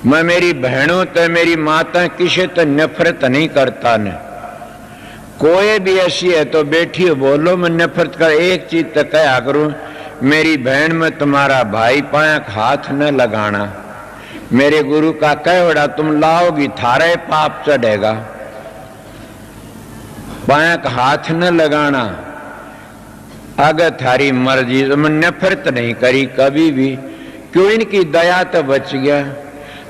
मैं मेरी बहनों ते मेरी माता किसे तो नफरत नहीं करता ने। कोई भी ऐसी है तो बैठी बोलो, मैं नफरत कर एक चीज तो कहा करूं, मेरी बहन में तुम्हारा भाई पाया हाथ न लगाना। मेरे गुरु का कह बड़ा तुम लाओगी थारे पाप चढ़ेगा, पाया हाथ न लगाना। अगर थारी मर्जी, मैं नफरत नहीं करी कभी भी, क्यों इनकी दया तो बच गया।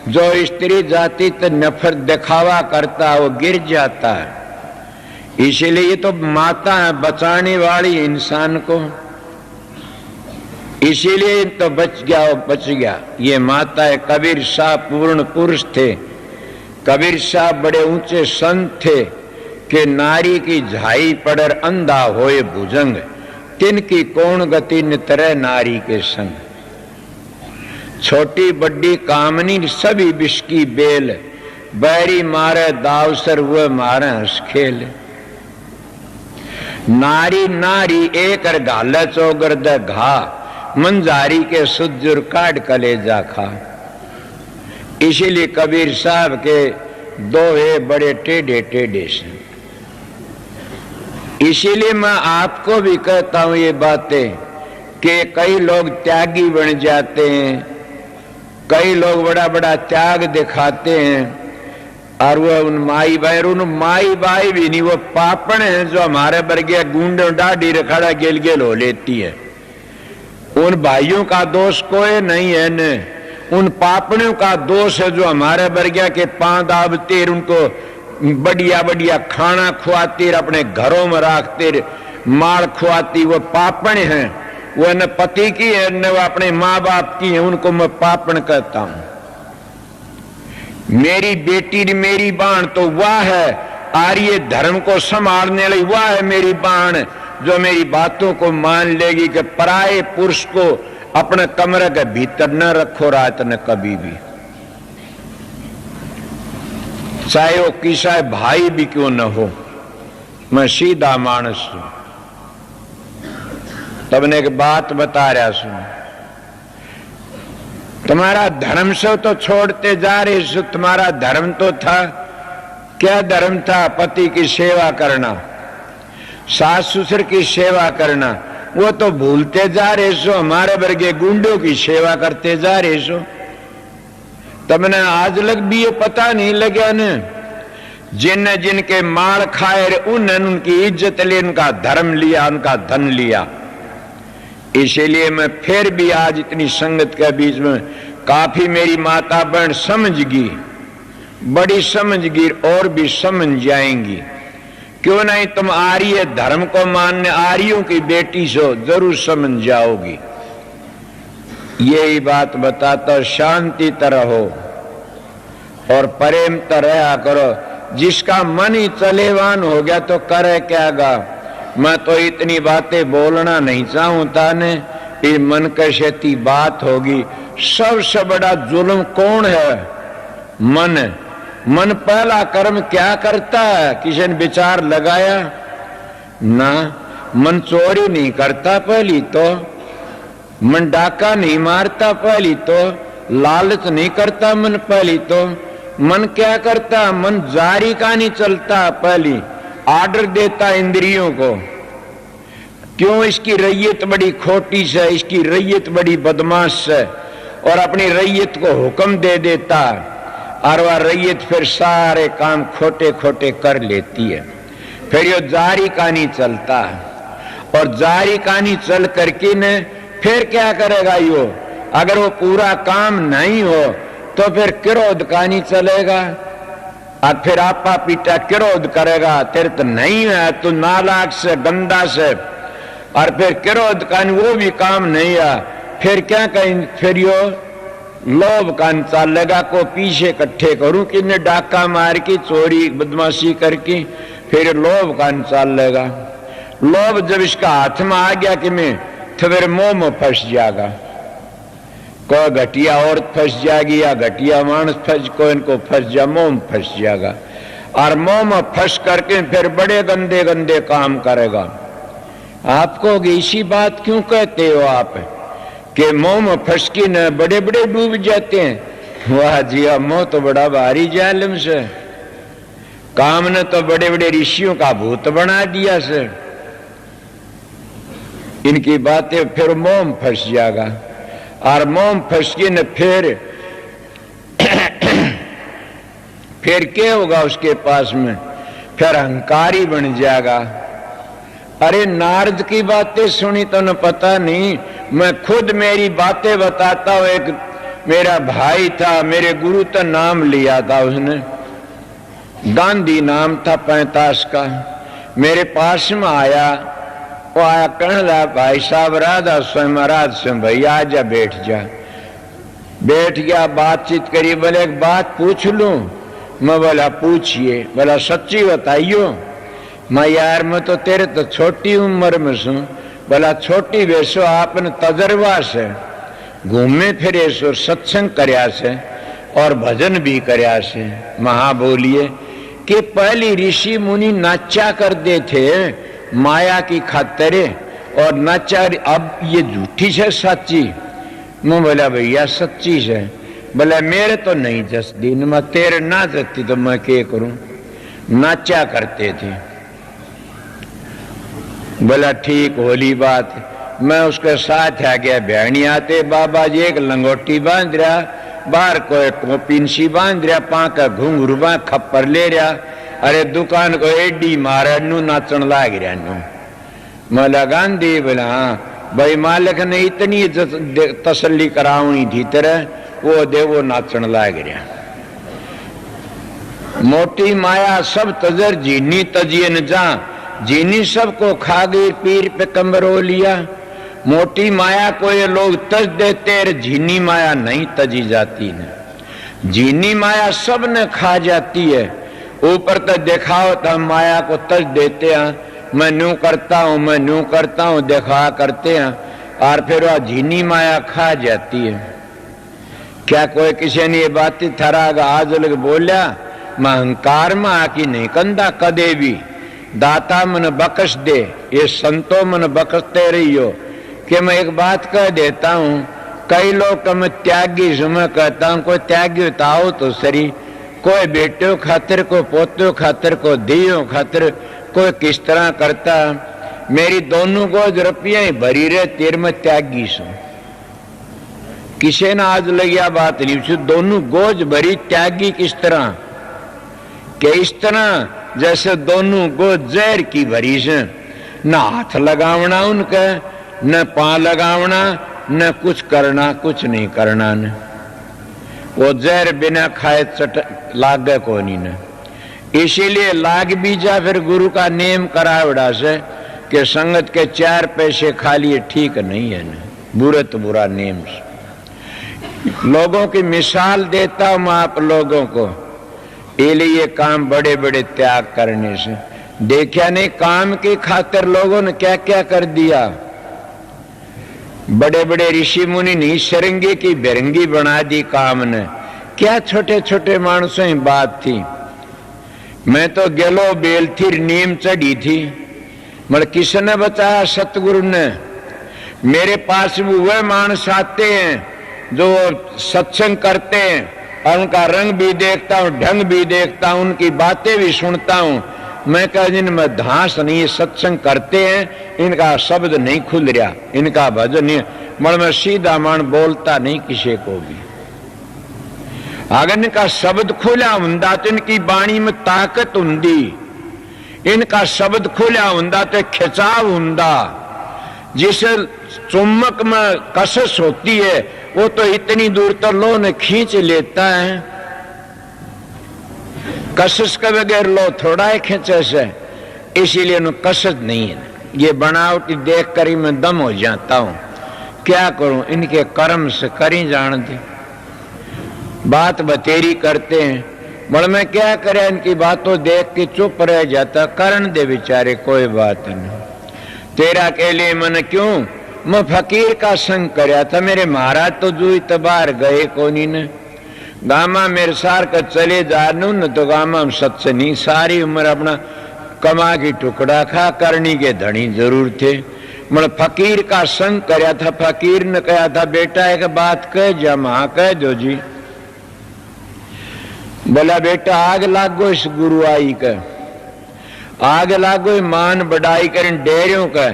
जो स्त्री जाति तो नफरत दिखावा करता वो गिर जाता है। इसीलिए ये तो माता है बचाने वाली इंसान को, इसीलिए तो बच गया वो बच गया। ये माता है। कबीर साहब पूर्ण पुरुष थे। कबीर साहब बड़े ऊंचे संत थे कि नारी की झाई पड़र अंधा होए भुजंग, तिनकी कौन गति नितरे नारी के संग। छोटी बड़ी कामनी सभी विष की बेल, बैरी मारे दावसर हुए मारे हंस खेल। नारी नारी एक गाले चौगर द घा, मंजारी के सुजुर काट कलेजा खा। इसीलिए कबीर साहब के दोहे बड़े टेढ़े टेढ़े से। इसीलिए मैं आपको भी कहता हूं ये बातें कि कई लोग त्यागी बन जाते हैं, कई लोग बड़ा बड़ा त्याग दिखाते हैं, और वो उन माई भाई, उन माई भाई भी नहीं, वो पापण है जो हमारे वर्गीय गुंडों डाढ़ी रखड़ा गेल गेल हो लेती है। उन भाइयों का दोष कोई नहीं है न, उन पापणों का दोष है जो हमारे वर्गीय के पांव दाबते, उनको बढ़िया बढ़िया खाना खुआती, अपने घरों में रखते, माल खुआती, वो पापण है। वो न पति की है न वो अपने माँ बाप की है, उनको मैं पापण कहता हूं। मेरी बेटी मेरी बाण तो वह है, आर्य धर्म को संभालने वाली वह है मेरी बाण, जो मेरी बातों को मान लेगी कि पराये पुरुष को अपने कमरे के भीतर न रखो रात न कभी भी, चाहे वो किसा भाई भी क्यों न हो। मैं सीधा मानस हूं। तबने एक बात बता रहा सुन, तुम्हारा धर्म से तो छोड़ते जा रहे सो, तुम्हारा धर्म तो था क्या? धर्म था पति की सेवा करना, सास ससुर की सेवा करना, वो तो भूलते जा रहे सो। हमारे वर्गे गुंडों की सेवा करते जा रहे सो। तबने आज लग भी ये पता नहीं लगा न, जिन जिनके माल खाए उन्होंने उनकी इज्जत ली, उनका धर्म लिया, उनका धन लिया। इसीलिए मैं फिर भी आज इतनी संगत के बीच में काफी मेरी माता बहन समझ गई, बड़ी समझ गई और भी समझ जाएंगी। क्यों नहीं, तुम आर्य धर्म को मानने आर्यों की बेटी सो, जरूर समझ जाओगी। यही बात बताता, शांति तरह हो और प्रेम तरह करो। जिसका मन ही चलेवान हो गया तो करे क्या गा। मैं तो इतनी बातें बोलना नहीं चाहूंता ने, ये मन कैसी बात होगी। सबसे बड़ा जुल्म कौन है? मन। मन पहला कर्म क्या करता है? किसी ने विचार लगाया ना? मन चोरी नहीं करता पहली तो, मन डाका नहीं मारता पहली तो, लालच नहीं करता मन पहली तो। मन क्या करता? मन जारी का नहीं चलता पहली, आर्डर देता इंद्रियों को। क्यों? इसकी रैयत बड़ी खोटी से, इसकी रैयत बड़ी बदमाश है, और अपनी रैयत को हुक्म दे देता, और वह रैयत फिर सारे काम खोटे खोटे कर लेती है। फिर ये जारी का नहीं चलता, और जारी का नहीं चल करके ने फिर क्या करेगा यो? अगर वो पूरा काम नहीं हो तो फिर क्रोध का नहीं चलेगा, और फिर आपा पीटा क्रोध करेगा, तेरे तो नहीं है, तू नालायक से गंदा से, और फिर क्रोध का वो भी काम नहीं है। फिर क्या कहें? फिर यो लोभ का चलेगा, को पीछे इकट्ठे करूं कि ने डाका मार की चोरी बदमाशी करके, फिर लोभ का चलेगा। लोभ जब इसका हाथ में आ गया कि मैं, तो फिर मोह में फंस जाएगा। कोई घटिया औरत फंस जाएगी या घटिया मानस फंस, कोई इनको फंस जा, मोह में फंस जाएगा, और मोह में फंस करके फिर बड़े गंदे गंदे काम करेगा। आपको इसी बात क्यों कहते हो आप कि मोह में फंस के न बड़े बड़े डूब जाते हैं? वाह जी, मोह तो बड़ा भारी जालिम से, काम ने तो बड़े बड़े ऋषियों का भूत बना दिया से। इनकी बातें फिर मोह में फंस जाएगा, और मोह में फंस के न फिर क्या होगा उसके पास में, फिर अहंकारी बन जाएगा। अरे नारद की बातें सुनी तो न पता नहीं, मैं खुद मेरी बातें बताता हूं। एक मेरा भाई था, मेरे गुरु तो नाम लिया था उसने, गांधी नाम था 45 का। मेरे पास में आया, वो आया कहने लगा, भाई साहब राधा स्वयं महाराज से भैया आजा बैठ जा। बैठ गया, बातचीत करी। बोले एक बात पूछ लूं? मैं बोला पूछिए। बोला सच्ची बताइयो। मैं यार मैं तो तेरे तो छोटी उम्र में सू। बोला छोटी वैसो आपने तजर्बा से घूमे फिरे सो, सत्संग करया से और भजन भी करया से। महा बोलिए कि पहली ऋषि मुनि नाचा करते थे माया की खातिर, और नाचा अब ये झूठी है सच्ची? मैं बोला भैया सच्ची है। बोला मेरे तो नहीं जसदी, मैं तेरे ना जसती तो मैं क्या करूं? नाचा करते थे। बोला ठीक होली बात। मैं उसके साथ आ गया। बहनी आते बाबा जी एक लंगोटी बांध रहा, बाहर कोई टोपिनसी बांध रहा, पाका घुंघरू बा खप्पर ले रहा। अरे दुकान को एडी मारा नू नाचन लाग रहा नू। मैं लगान दी। बोला हाँ भाई, मालिक ने इतनी तसल्ली करावनी थी तरह, वो दे वो नाचन लाग रहा। मोटी माया सब तजर जीनी तजिए न जा, जीनी सबको खा गई, पीर पे कमरो लिया। मोटी माया को ये लोग तज देते, झीनी माया नहीं तजी जाती न। झीनी माया सब ने खा जाती है। ऊपर तो दिखाओ तो हम माया को तज देते हैं, मैं न्यू करता हूं, मैं न्यू करता हूं, दिखा करते हैं, और फिर वह झीनी माया खा जाती है। क्या कोई किसी ने ये बात थरागा आज लग बोलिया? मैं अहंकार में आकी नहीं कंधा कदे भी। दाता मन बख्श दे, ये संतो मन बख्शते रहियो। कि मैं एक बात कह देता हूं, कई लोग मैं त्यागी हूं, मैं कहता हूं कोई त्यागी बताओ तो सही। कोई बेटो खातिर, कोई पोतो खातिर, कोई दियो खातिर, कोई किस तरह करता। मेरी दोनों गोज रुपया भरी रहे, तेर में त्यागी सू। किसी ने आज लगिया बात नहीं, दोनों गोज भरी त्यागी किस तरह के? इस तरह जैसे दोनों गोज जहर की भरी से, न हाथ लगावना उनका, न पांव लगावना, न कुछ करना, कुछ नहीं करना। न वो जहर बिना खाए चट लागे को नहीं न। इसीलिए लाग भी जा, फिर गुरु का नेम करावड़ा से कि संगत के 4 पैसे खा लिए ठीक नहीं है न, बुरे तो बुरा नेम से। लोगों की मिसाल देता हूं मैं आप लोगों को, इसलिए काम बड़े बड़े त्याग करने से। देखा नहीं काम की खातिर लोगों ने क्या क्या कर दिया। बड़े बड़े ऋषि मुनि नहीं शरंगी की बिरंगी बना दी काम ने। क्या छोटे छोटे मानसों की बात थी। मैं तो गेलो बेल थी, नीम चढ़ी थी, मगर किसने बताया? सतगुरु ने। मेरे पास वह मानस आते हैं जो सत्संग करते हैं, और उनका रंग भी देखता हूं, ढंग भी देखता हूं, उनकी बातें भी सुनता हूं। मैं कह जिनमें धांस नहीं, सत्संग करते हैं, इनका शब्द नहीं खुल रहा, इनका भजन नहीं। मगर मैं सीधा मान बोलता नहीं किसी को भी। अगर इनका शब्द खुला हुंदा तो इनकी बाणी में ताकत हुंदी, इनका शब्द खुला हुंदा तो खिंचाव हुंदा। जिस चुम्बक में कसस होती है वो तो इतनी दूर तो लो ने खींच लेता है। कसस के बगैर लो थोड़ा ही खींचे से, इसीलिए न कसस नहीं है। ये बनावटी देख कर ही मैं दम हो जाता हूं। क्या करूं, इनके कर्म से करी जान दे। बात बतेरी करते हैं, बड़ मैं क्या करे, इनकी बातों देख के चुप रह जाता। करण दे बेचारे, कोई बात नहीं। तेरा के लिए मन क्यों? मैं फकीर का संग करया था। मेरे महाराज तो जू तबार गए कोनी ने। गामा मेरे सार का चले जानू न तो गामा हम सच नहीं। सारी उम्र अपना कमा की टुकड़ा खा, करनी के धनी जरूर थे। मतलब फकीर का संग करया था। फकीर ने कहा था बेटा एक बात कह जा। मां कह दो जी। बोला बेटा आग लागो इस गुरु आई का, आग लागो मान बढ़ाई कर डेरियों का,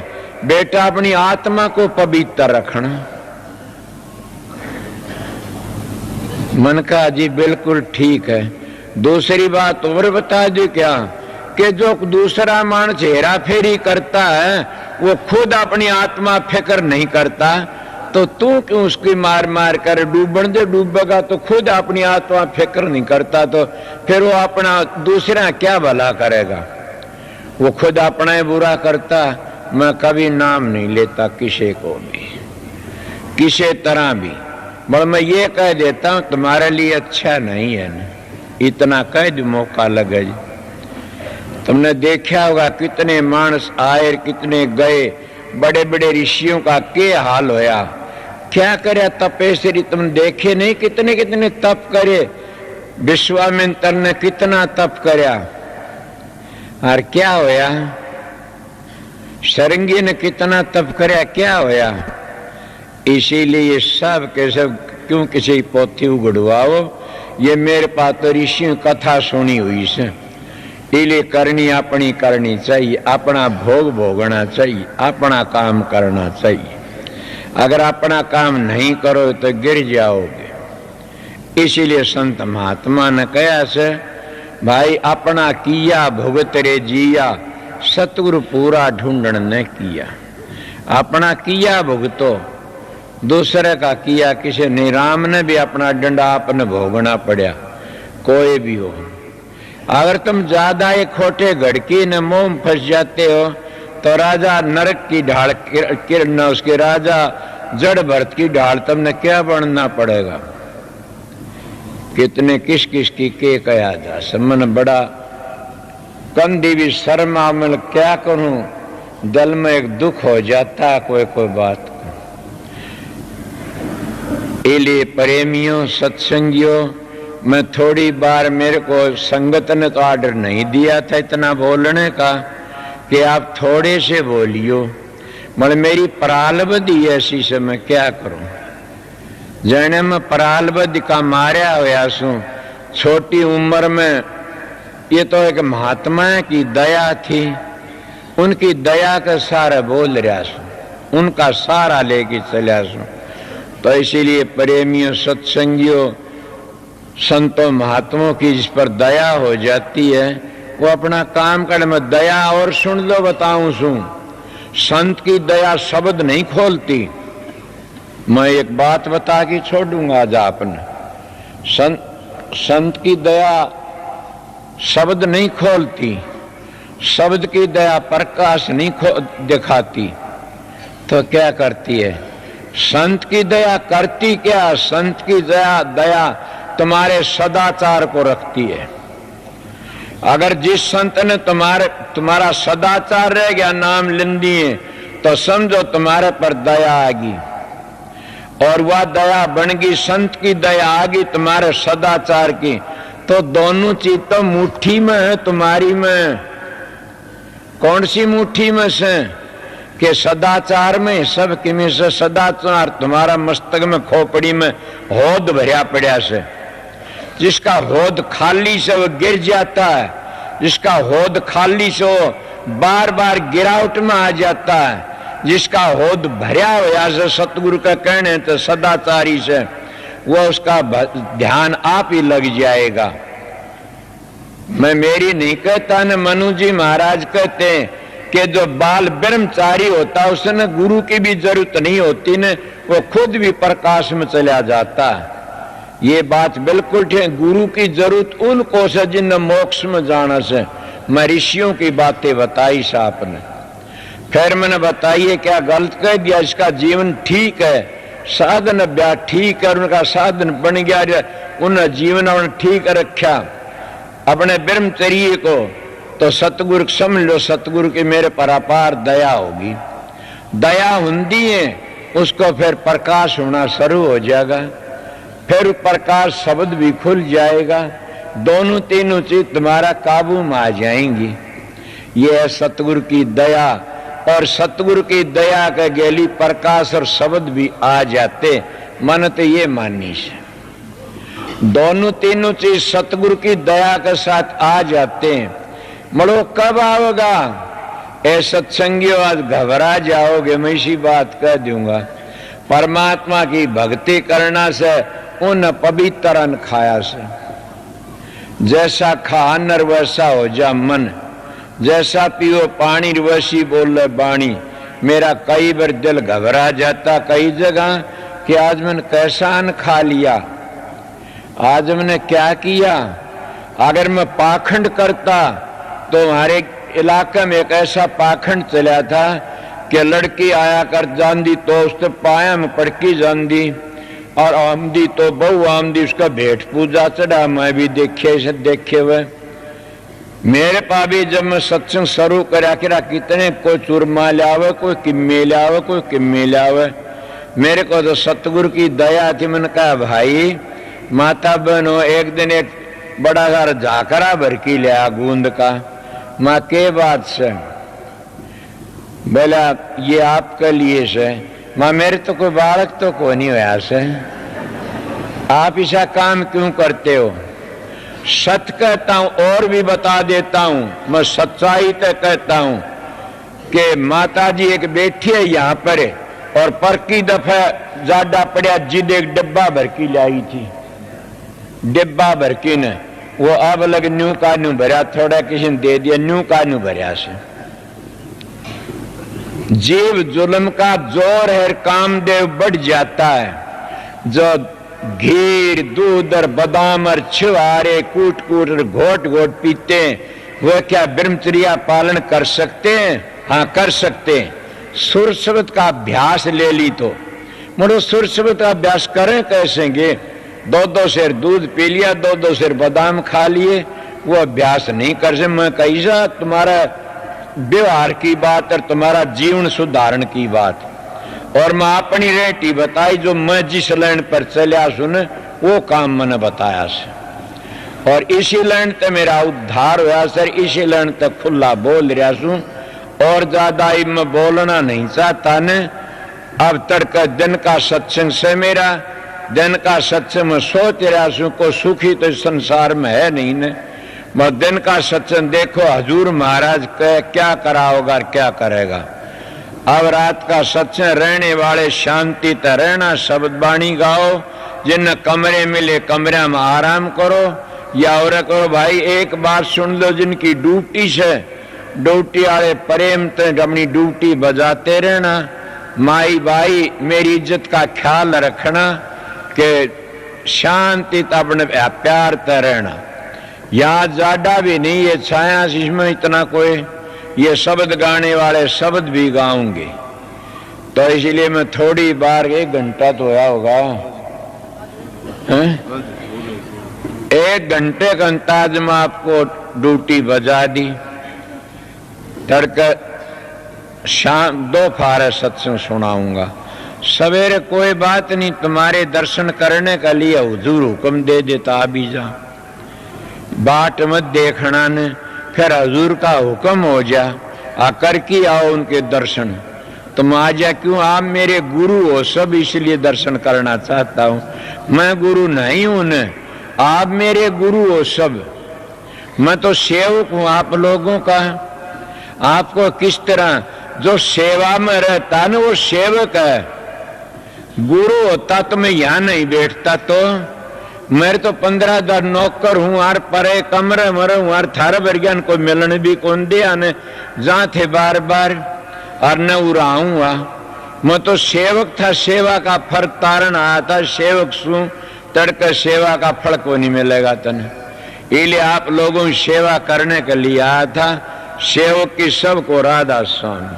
बेटा अपनी आत्मा को पवित्र रखना। मन का जी बिल्कुल ठीक है। दूसरी बात और बता दो क्या, कि जो दूसरा मानस हेरा फेरी करता है वो खुद अपनी आत्मा फिक्र नहीं करता, तो तू क्यों उसकी मार मार कर डूबन दे, डूबेगा तो खुद अपनी आत्मा फिक्र नहीं करता, तो फिर वो अपना दूसरा क्या भला करेगा, वो खुद अपना ही बुरा करता। मैं कभी नाम नहीं लेता किसी को भी, किसी तरह भी, पर मैं ये कह देता हूं तुम्हारे लिए अच्छा नहीं है ना, इतना कह दो मौका लगे। तुमने देखा होगा कितने मानस आए कितने गए, बड़े बड़े ऋषियों का क्या हाल होया, क्या करे तपेश्वरी, तुम देखे नहीं कितने कितने तप करे, विश्वामित्र ने कितना तप करया और क्या होया, शरंगी ने कितना तप करया, क्या होया। इसीलिए सब के सब क्यों किसी पोथी उगड़वाओ, ये मेरे पास तो ऋषि कथा सुनी हुई से, इसलिए करनी अपनी करनी चाहिए, अपना भोग भोगना चाहिए, अपना काम करना चाहिए। अगर अपना काम नहीं करो तो गिर जाओगे। इसीलिए संत महात्मा ने कहा से भाई अपना किया भुगत रे जिया, सतगुरु पूरा ढूंढन ने किया। अपना किया भुगतो, दूसरे का किया किसी ने, राम ने भी अपना डंडा आपने भोगना पड़ा, कोई भी हो। अगर तुम ज्यादा एक खोटे घड़की न मोह में फंस जाते हो तो राजा नरक की ढाल किरण, उसके राजा जड़ भरत की ढाल तुमने क्या बनना पड़ेगा। कितने किस किस की के कहा जा, समन बड़ा कंदी भी शर्मा, मैं क्या करूं, दिल में एक दुख हो जाता कोई कोई बात। इसलिए प्रेमियों सत्संगियों, मैं थोड़ी बार मेरे को संगत ने तो आर्डर नहीं दिया था इतना बोलने का कि आप थोड़े से बोलियो, मतलब मेरी परालबद्धि ऐसी से मैं क्या करूं। जने मैं परालबद्धि का मारा होया सू छोटी उम्र में, ये तो एक महात्मा की दया थी, उनकी दया का सारा बोल रहा सू, उनका सारा लेके चला सू। तो इसीलिए प्रेमियों सत्संगियों संतों महात्माओं की जिस पर दया हो जाती है वो अपना काम कर में दया। और सुन लो बताऊं सू, संत की दया शब्द नहीं खोलती। मैं एक बात बता के छोड़ूंगा आज आपने, संत की दया शब्द नहीं खोलती, शब्द की दया प्रकाश नहीं दिखाती, तो क्या करती है संत की दया करती क्या, संत की दया तुम्हारे सदाचार को रखती है। अगर जिस संत ने तुम्हारा सदाचार रह गया नाम लेन दिए तो समझो तुम्हारे पर दया आ गई, और वह दया बन गई संत की दया आ गई तुम्हारे सदाचार की, तो दोनों चीज तो मुट्ठी में है तुम्हारी में। कौन सी मुट्ठी में से, कि सदाचार में सब किमी से सदाचार तुम्हारा मस्तक में खोपड़ी में होद भरिया पड़ा से। जिसका होद खाली से वो गिर जाता है, जिसका होद खाली से वो बार बार गिरावट में आ जाता है, जिसका होद भरिया हुआ से सतगुरु का कहने तो सदाचारी से वो उसका ध्यान आप ही लग जाएगा। मैं मेरी नहीं कहता न, मनु जी महाराज कहते हैं कि जो बाल ब्रह्मचारी होता है उसने गुरु की भी जरूरत नहीं होती न, वो खुद भी प्रकाश में चला जाता है। ये बात बिल्कुल ठीक, गुरु की जरूरत उनको से जिन मोक्ष में जाना से। मैं ऋषियों की बातें बताई साहब ने, फिर मैंने बताइए क्या गलत कह दिया, इसका जीवन ठीक है, साधन ब्याह ठीक है, उनका साधन बन गया, उन्होंने जीवन उन्होंने ठीक रखा अपने ब्रह्मचर्य को, तो सतगुरु समझ लो सतगुरु की मेरे पर अपार दया होगी। दया हुंदी है उसको फिर प्रकाश होना शुरू हो जाएगा, फिर प्रकाश शब्द भी खुल जाएगा, दोनों तीनों चीज तुम्हारा काबू में आ जाएंगी। ये है सतगुरु की दया, और सतगुरु की दया के गेली प्रकाश और शब्द भी आ जाते। मन तो ये मानी से दोनों तीनों चीज सतगुरु की दया के साथ आ जाते हैं। मरो कब आओगा? ए सत्संगियों, आज घबरा जाओगे, मैं इसी बात कह दूंगा। परमात्मा की भक्ति करना से उन पवित्र अन्न खाया से, जैसा खा अन्न वैसा हो जा मन, जैसा पियो पानी वैसी बोले बाणी। मेरा कई बार दिल घबरा जाता कई जगह कि आज मैंने कैसा अन्न खा लिया, आज मैंने क्या किया। अगर मैं पाखंड करता तो हमारे इलाके में एक ऐसा पाखंड चला था कि लड़की आया कर जांदी तो उसने पाया में पड़की जांदी, और आमदी तो बहु आमदी, उसका भेंट पूजा चढ़ा। मैं भी देखे हुए मेरे पा भी जब मैं सत्संग शुरू करा कितने कोई चूरमा लावे, कोई किम्मे लावे, कोई किम्मे लावे। मेरे को तो सतगुरु की दया थी। मैंने कहा भाई माता बहनों, एक दिन एक बड़ा सारा झाकरा भर की लिया गूंद का। माँ के बात से? बोला ये आपके लिए से। माँ मेरे तो कोई बालक तो को नहीं होया से, आप ऐसा काम क्यों करते हो? सच कहता हूं और भी बता देता हूं, मैं सच्चाई तो कहता हूं कि माता जी एक बैठी है यहाँ पर, और पर की दफा ज्यादा पड़ा जिद एक डिब्बा भर की लाई थी, डिब्बा भर की ने वो अब लग न्यू का न्यू भरा, थोड़ा किसी ने दे दिया, न्यू का न्यू भरा से। जीव जुल्म का जोर है, कामदेव बढ़ जाता है। जो घी दूध और बादाम और छिवारे कूट कूट और घोट घोट पीते हैं, वो क्या ब्रह्मचर्या पालन कर सकते हैं? हाँ कर सकते हैं। सुर शब्द का अभ्यास ले ली तो मुड़ो सुर शब्द का अभ्यास करें कैसे? दो दो शेर दूध पी लिया, दो दो शेर बादाम खा लिए, वो अभ्यास नहीं कर सकते। मैं कैसा तुम्हारा व्यवहार की बात और तुम्हारा जीवन सुधारण की बात, और मैं अपनी रेटी बताई जो मैं जिस लाइन पर चलिया सुन वो काम मैंने बताया से, और इसी लाइन तक मेरा उद्धार हुआ सर। इसी लाइन तक खुला बोल रहा सू, और ज्यादा ही मैं बोलना नहीं चाहता ने। अब तड़का दिन का सत्संग से मेरा दिन का सत्संग में सोच रहा सू, को सुखी तो संसार में है नहीं ने। मैं दिन का सत्संग देखो हजूर महाराज क्या करा होगा और क्या करेगा। अब रात का सत्संग रहने वाले शांति त रहना, शब्द बाणी गाओ, जिन कमरे मिले कमरे में आराम करो, या और करो भाई एक बात सुन लो, जिनकी ड्यूटी से ड्यूटी वाले प्रेम ते अपनी ड्यूटी बजाते रहना। माई भाई मेरी इज्जत का ख्याल रखना कि शांति त अपने प्यार त रहना। यहाँ ज्यादा भी नहीं है छाया इसमें इतना कोई, ये शब्द गाने वाले शब्द भी गाऊंगे, तो इसलिए मैं थोड़ी बार 1 घंटा तो होया होगा, 1 घंटे का अंदाज में आपको ड्यूटी बजा दी। तड़के शाम दोपहर सत्संग सुनाऊंगा, सवेरे कोई बात नहीं, तुम्हारे दर्शन करने का लिए हुजूर हुक्म दे देता अभी जा, बाट मत देखना ने, फिर हजूर का हुक्म हो जा आकर की आओ उनके दर्शन। तुम आ जा क्यों? आप मेरे गुरु हो सब, इसलिए दर्शन करना चाहता हूं। मैं गुरु नहीं हूं न, आप मेरे गुरु हो सब, मैं तो सेवक हूं आप लोगों का। आपको किस तरह जो सेवा में रहता न वो सेवक है, गुरु होता तो मैं यहां नहीं बैठता। तो मेरे तो 15,000 नौकर हूं, आर परे कमरे मरे हूं, आर थार बरगियान को मिलन भी कौन दिया ने, जहां थे बार बार और न उड़ाऊंगा। मैं तो सेवक था, सेवा का फल तारण आया था, सेवक सू तड़के सेवा का फल को नहीं मिलेगा तने, इसलिए आप लोगों की सेवा करने के लिए आया था। सेवक की सबको राधा स्वामी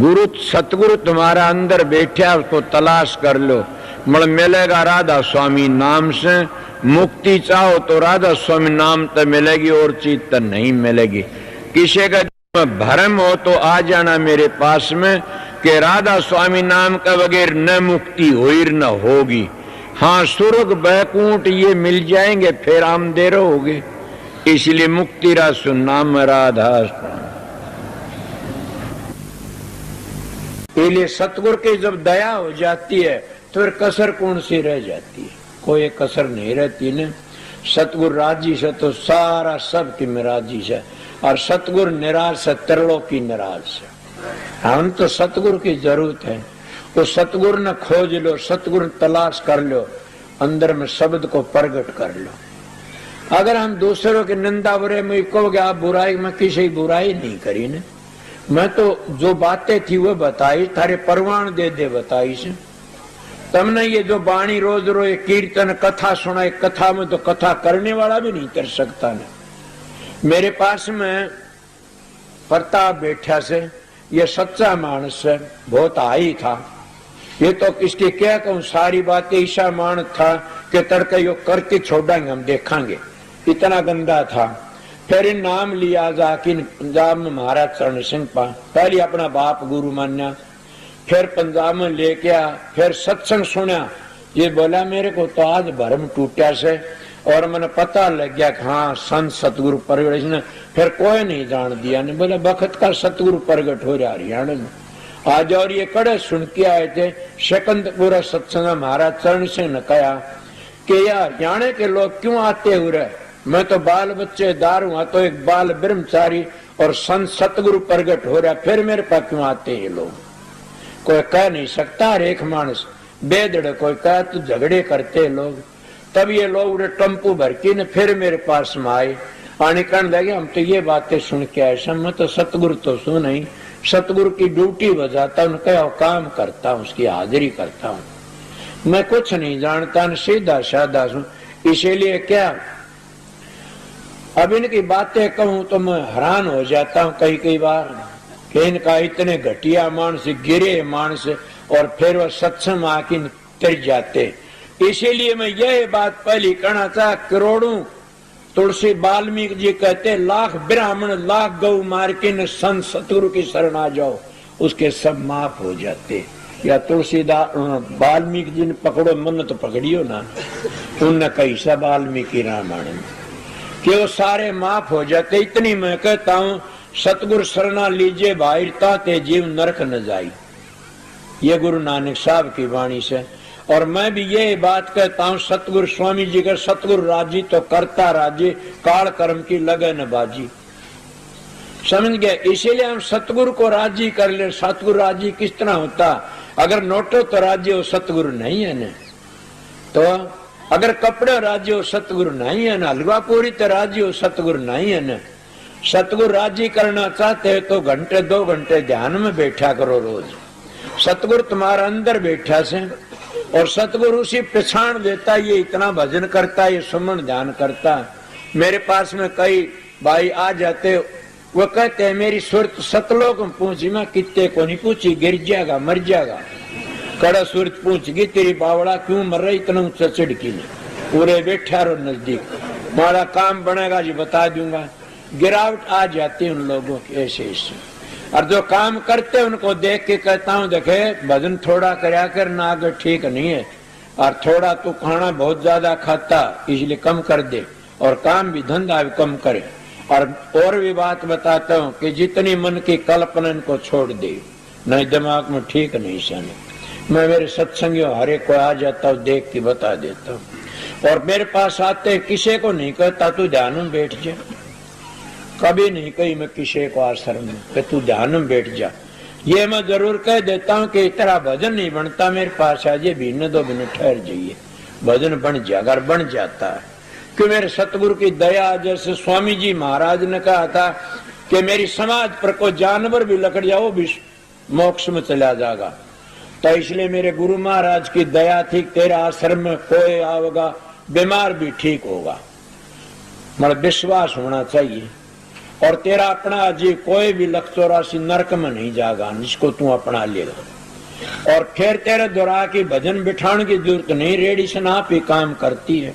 गुरु सतगुरु तुम्हारा अंदर बैठा, उसको तलाश कर लो, मिलेगा राधा स्वामी नाम से। मुक्ति चाहो तो राधा स्वामी नाम तो मिलेगी, और चीज तो नहीं मिलेगी। किसी का भ्रम हो तो आ जाना मेरे पास में कि राधा स्वामी नाम का बगैर न मुक्ति हुई न होगी। हाँ स्वर्ग बैकुंठ ये मिल जाएंगे, फिर हम दे रहोगे। इसलिए मुक्ति रासु नाम राधा। इसलिए सतगुरु की जब दया हो जाती है तो फिर कसर कौन सी रह जाती है। कोई कसर नहीं रहती ने। सतगुरु राजी से तो सारा सब की में राजी से, और सतगुरु निराश से त्रिलों की निराश से। हम तो सतगुरु की जरूरत है, तो सतगुरु ने खोज लो, सतगुरु तलाश कर लो, अंदर में शब्द को प्रकट कर लो। अगर हम दूसरों की निंदा बुरे में कहोगे आप बुराई में, किसी बुराई नहीं करी ने। मैं तो जो बातें थी वो बताई, थारे परवान दे दे बताई से। तुमने ये जो बाणी रोज रोज कीर्तन कथा सुनाई, कथा में तो कथा करने वाला भी नहीं कर सकता ने। मेरे पास में प्रताप बैठा से, ये सच्चा मानस है, बहुत हाई था। ये तो किसके क्या कहूं, सारी बातें ईशा मान था कि तड़के यो करके छोड़ेंगे, हम देखेंगे, इतना गंदा था। फिर नाम लिया जाके पंजाब में महाराज चरण सिंह पा, पहले अपना बाप गुरु मान्या, फिर पंजाब में लेके आ, फिर सत्संग सुना। ये बोला मेरे को तो आज भरम टूटा से, और मैंने पता लग गया कि हाँ संत सतगुरु प्रगट ने। फिर कोई नहीं जान दिया ने, बोला बखत का सतगुरु प्रगट हो रहा हरियाणा में आज। और ये कड़े सुन के आए थे शकंदपुरा सत्संग, महाराज चरण सिंह ने कहा कि यार हरियाणा के लोग क्यों आते हुए, मैं तो बाल बच्चे दार हुआ, तो एक बाल ब्रह्मचारी और संत सतगुरु प्रगट हो रहा, फिर मेरे पास क्यों आते हैं लोग। कोई कह नहीं सकता, रेख मानस बेदड़ कोई कह तो झगड़े करते लोग। तब ये लोग टम्पू भर के न फिर मेरे पास में आए, आने कहने लगे हम तो ये बातें सुन के आए, मैं तो सतगुरु तो सुन नहीं, सतगुरु की ड्यूटी बजाता हूँ, क्या काम करता हूँ, उसकी हाजिरी करता हूँ, मैं कुछ नहीं जानता न, सीधा साधा हूँ। इसीलिए क्या अब इनकी बातें कहूं तो मैं हैरान हो जाता हूँ कई कई बार कि इनका इतने घटिया मानस, गिरे मानस, और फिर वह सत्संग आके तिर जाते। इसीलिए मैं यह बात पहली कहना चाह, करोड़ों तुलसी वाल्मीकि जी कहते लाख ब्राह्मण लाख गौ मार के न संत सतगुरु की शरण आ जाओ, उसके सब माफ हो जाते। या तुलसीदास वाल्मीकि जी ने पकड़ो मन तो पकड़ियो ना, उनने कही सब वाल्मीकि रामायण में कि वो सारे माफ हो जाते। इतनी मैं कहता हूँ सतगुरु शरणा लीजिए भाईरता ते जीव नरक न जाई, ये गुरु नानक साहब की वाणी से। और मैं भी ये बात कहता हूँ सतगुरु स्वामी जी का, सतगुरु राजी तो करता राजी, काल कर्म की लगन बाजी, समझ गए। इसीलिए हम सतगुरु को राजी कर ले। सतगुरु राजी किस तरह होता, अगर नोटो तो राजी हो सतगुरु नहीं है न, तो अगर कपड़े राजी हो सतगुरु नहीं है न, हलवा पूरी तो राजी हो सतगुरु नहीं है न। सतगुरु राजी करना चाहते हो तो घंटे 2 घंटे ध्यान में बैठा करो रोज। सतगुरु तुम्हारा अंदर बैठा से, और सतगुरु उसी पहचान देता, ये इतना भजन करता, ये सुमन ध्यान करता। मेरे पास में कई भाई आ जाते, वो कहते हैं मेरी सुरत सतलोक में पूछी, मैं कितने को नहीं पूछी, गिर जाएगा मर जाएगा। कड़ा सूरत पूछ गई तेरी बावड़ा क्यों मर रही इतना ऊंचा चिड़की ने, पूरे बैठा रो नजदीक, हमारा काम बनेगा जी बता दूंगा। गिरावट आ जाती उन लोगों की ऐसे ऐसे, और जो काम करते उनको देख के कहता हूँ देखे भजन थोड़ा करया कर ना, अगर ठीक नहीं है, और थोड़ा तू खाना बहुत ज्यादा खाता इसलिए कम कर दे, और काम भी धंधा भी कम करे। और भी बात बताता हूँ कि जितनी मन की कल्पना इनको छोड़ दे, नहीं दिमाग में ठीक नहीं जाने। मैं मेरे सत्संगियों हरे को आ जाता हूँ, देख के बता देता हूँ। और मेरे पास आते किसी को नहीं कहता तू ध्यान में बैठ जा, कभी नहीं कही मैं किसी को आश्रम में कि तू ध्यान में बैठ जा। ये मैं जरूर कह देता हूँ कि तेरा भजन नहीं बनता, मेरे पास आ जाए, भी 2 मिनट ठहर जाइए, भजन बन जा। अगर बन जाता है कि मेरे सतगुरु की दया, जैसे स्वामी जी महाराज ने कहा था कि मेरी समाज पर कोई जानवर भी लकड़ जाओ भी मोक्ष में चला जाएगा, तो इसलिए मेरे गुरु महाराज की दया थी, तेरा आश्रम में कोई आवेगा बीमार भी ठीक होगा, मतलब विश्वास होना चाहिए। और तेरा अपना जी कोई भी 184 नरक में नहीं जाएगा जिसको तू अपना लेगा। और फिर तेरे दोरा की भजन बिठाने की जरूरत नहीं, रेडिसन आप ही काम करती है।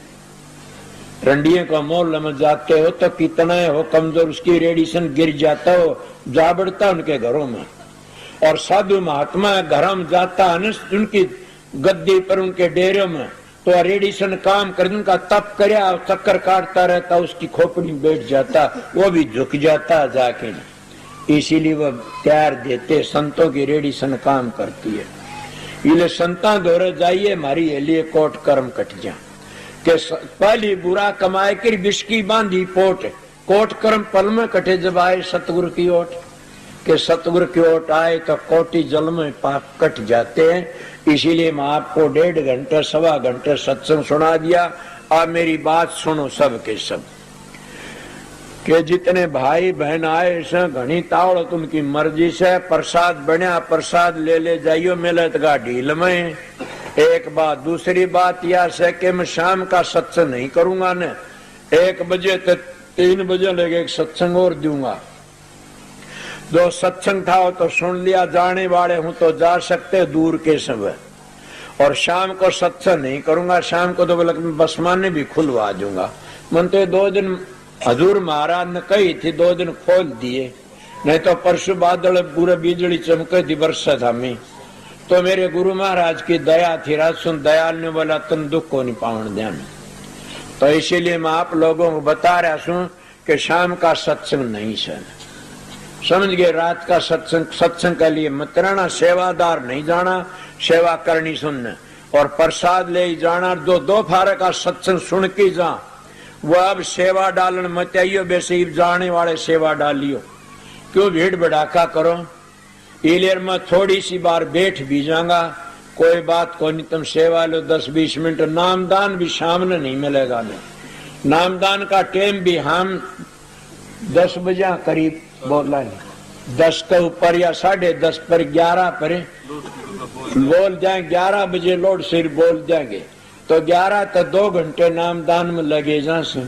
रंडियों का मोल में जाते हो तो कितना हो कमजोर, उसकी रेडिसन गिर जाता हो, जा बढ़ता उनके घरों में। और साधु महात्मा घर में जाता है उनकी गद्दी पर, उनके डेरे में, तो रेडिसन काम कर उनका तप करया, चक्कर काटता रहता, उसकी खोपड़ी में बैठ जाता, वो भी झुक जाता जाके। इसीलिए वह प्यार देते, संतों की रेडिसन काम करती है। इसलिए संता दौरे जाइए, हमारी लिए कोट कर्म कट जा। के पहली बुरा कमाए कर बिस्की बांधी पोट, कोट कर्म पल में कटे जब आए सतगुरु की ओट। के सतगुरु की ओट आए तो कोटि जल में पाप कट जाते हैं। इसीलिए मैं आपको 1.5 घंटे 1.25 घंटे सत्संग सुना दिया। आप मेरी बात सुनो सब के सब, के जितने भाई बहन आए से घनी तावड़त उनकी मर्जी से प्रसाद बना, प्रसाद ले जाइयो मिलत गा ढील में। एक बात, दूसरी बात यह है कि मैं शाम का सत्संग नहीं करूंगा न, 1 बजे तक 3 बजे लगे एक सत्संग और दूंगा। 2 सत्संग था तो सुन लिया, जाने वाले हूं तो जा सकते दूर के सब। और शाम को सत्संग नहीं करूंगा, शाम को तो बसमाने भी खुलवा दूंगा। मन तो 2 दिन हजूर महाराज ने कही थी, 2 दिन खोल दिए, नहीं तो परसों बादल पूरे बिजली चमके थी बरसा था मैं। तो मेरे गुरु महाराज की दया थी, राज सुन दयाल ने बोला तुम दुख को नहीं पावन ध्यान। तो इसीलिए मैं आप लोगों को बता रहा हूं कि शाम का सत्संग नहीं सर, समझ गए। रात का सत्संग के लिए मत रहना, सेवादार नहीं जाना, सेवा करनी सुनना और प्रसाद ले जाना। 2 फारे का सत्संग सुन के जा, वो अब सेवा डालन मत आइयो, वैसे जाने वाले सेवा डालियो, क्यों भीड़ भड़ाका करो। इलेर में थोड़ी सी बार बैठ भी जाऊंगा, कोई बात को नहीं, तुम सेवा लो 10-20 मिनट। नामदान भी सामने नहीं मिलेगा नहीं, नामदान का टाइम भी हम 10 बजे करीब बोला नहीं, 10 के ऊपर या 10:30 पर 11 पर बोल जाए, 11 बजे लोड सिर बोल जाएंगे तो 11 तक 2 घंटे नामदान में लगे जा से,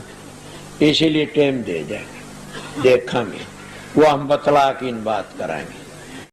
इसीलिए टाइम दे जाएंगे। देखेंगे वो हम बतला की इन बात कराएंगे।